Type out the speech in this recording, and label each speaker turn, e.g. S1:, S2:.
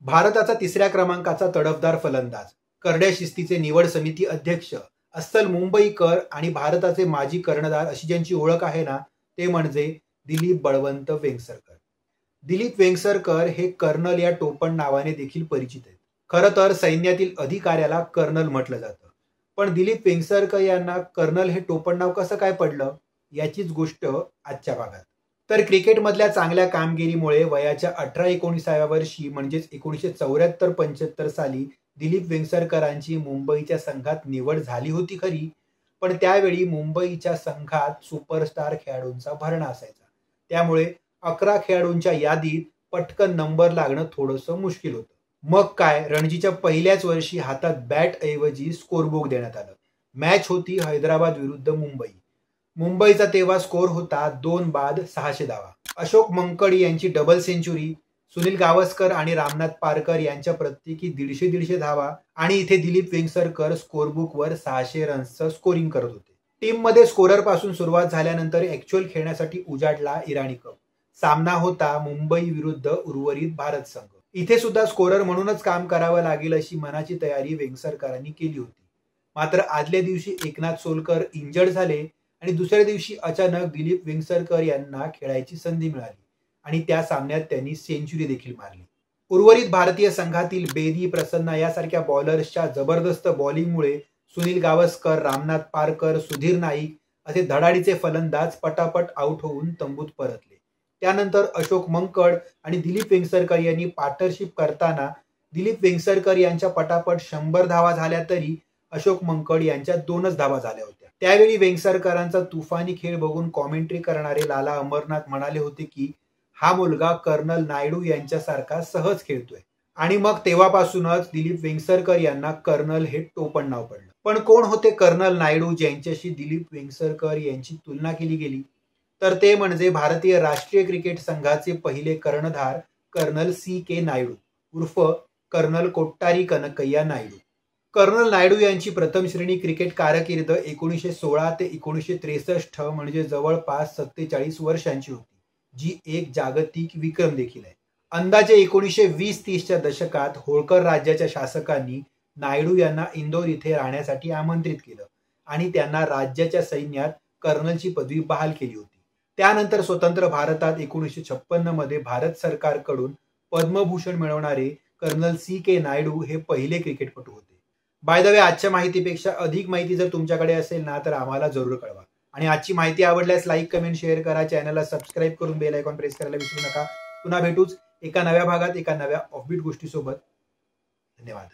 S1: भारताचा तिसऱ्या क्रमांकाचा तडफदार फलंदाज, करड्या शिस्तीचे निवड समिती अध्यक्ष, अस्सल मुंबईकर आणि भारताचे माजी कर्णधार अशी ज्यांची ओळख आहे ना, ते म्हणजे दिलीप बळवंत वेंगसरकर. दिलीप वेंगसरकर हे कर्नल या टोपण नावाने देखील परिचित आहेत. खरं तर सैन्यातील अधिकाऱ्याला कर्नल म्हटलं जातं. पण दिलीप वेंगसरकर यांना कर्नल हे टोपण नाव कसं काय पडलं, याचीच गोष्ट आजच्या भागात. तर क्रिकेटमधल्या चांगल्या कामगिरीमुळे वयाच्या 18-19व्या वर्षी म्हणजेच 1974-75 साली दिलीप वेंगसरकरांची मुंबईच्या संघात निवड झाली होती खरी, पण त्यावेळी मुंबईच्या संघात सुपरस्टार खेळाडूंचा भरणा असायचा. त्यामुळे 11 खेळाडूंच्या यादीत पटकन नंबर लागणं थोडंसं मुश्किल होतं. मग काय, रणजीच्या पहिल्याच वर्षी हातात बॅट ऐवजी स्कोरबुक देण्यात आलं. मॅच होती हैदराबाद विरुद्ध मुंबई. मुंबईचा तेव्हा स्कोर होता 2 बाद 600 धावा. अशोक मंकड यांची डबल सेंचुरी, सुनील गावस्कर आणि रामनाथ पारकर यांच्या प्रत्येकी 150-150 धावा आणि इथे दिलीप वेंगसरकर स्कोरबुकवर 600 रन्सचं स्कोरिंग करत होते. टीममध्ये स्कोरर पासून सुरुवात झाल्यानंतर ऍक्च्युअल खेळण्यासाठी उजाडला इराणी कप. सामना होता मुंबई विरुद्ध उर्वरित भारत संघ. इथे सुद्धा स्कोरर म्हणूनच काम करावं लागेल अशी मनाची तयारी वेंगसरकरांनी केली होती. मात्र आदल्या दिवशी एकनाथ सोलकर इंजर्ड झाले आणि दुसऱ्या दिवशी अचानक दिलीप वेंगसरकर यांना खेळायची संधी मिळाली आणि त्या सामन्यात त्यांनी सेंचुरी देखील मारली. उर्वरित भारतीय संघातील बेदी, प्रसन्ना यासारख्या बॉलर्सच्या जबरदस्त बॉलिंगमुळे सुनील गावस्कर, रामनाथ पारकर, सुधीर नाईक असे धडाडीचे फलंदाज पटापट आउट होऊन तंबूत परतले. त्यानंतर अशोक मंकड आणि दिलीप वेंगसरकर यांनी पार्टनरशिप करताना दिलीप वेंगसरकर यांच्या पटापट 100 धावा झाल्या तरी अशोक मंकड यांच्या 2च धावा झाल्या होत्या. त्यावेळी वेंगसरकरांचा तुफानी खेळ बघून कॉमेंट्री करणारे लाला अमरनाथ म्हणाले होते की हा मुलगा कर्नल नायडू यांच्यासारखा सहज खेळतोय. आणि मग तेव्हापासूनच दिलीप वेंगसरकर यांना कर्नल हे टोपण नाव पडलं. पण कोण होते कर्नल नायडू ज्यांच्याशी दिलीप वेंगसरकर यांची तुलना केली गेली? तर ते म्हणजे भारतीय राष्ट्रीय क्रिकेट संघाचे पहिले कर्णधार कर्नल C.K. नायडू उर्फ कर्नल कोट्टारी कनकय्या नायडू. कर्नल नायडू यांची प्रथम श्रेणी क्रिकेट कारकीर्द 1916 ते 1963 म्हणजे जवळपास 47 वर्षांची होती, जी एक जागतिक विक्रम देखील आहे. अंदाजे 1920-30च्या दशकात होळकर राज्याच्या शासकांनी नायडू यांना इंदोर इथे राहण्यासाठी आमंत्रित केलं आणि त्यांना राज्याच्या सैन्यात कर्नलची पदवी बहाल केली होती. त्यानंतर स्वतंत्र भारतात 1956 मध्ये भारत सरकारकडून पद्मभूषण मिळवणारे कर्नल C.K. नायडू हे पहिले क्रिकेटपटू होते. बाय द वे, आजच्या माहितीपेक्षा अधिक माहिती जर तुमच्याकडे असेल ना तर आम्हाला जरूर कळवा. आणि आजची माहिती आवडल्यास लाईक, कमेंट, शेअर करा. चॅनलला सबस्क्राईब करून बेल आयकॉन प्रेस करायला विसरू नका. पुन्हा भेटूच एका नव्या भागात एका नव्या ऑफबीट गोष्टीसोबत. धन्यवाद.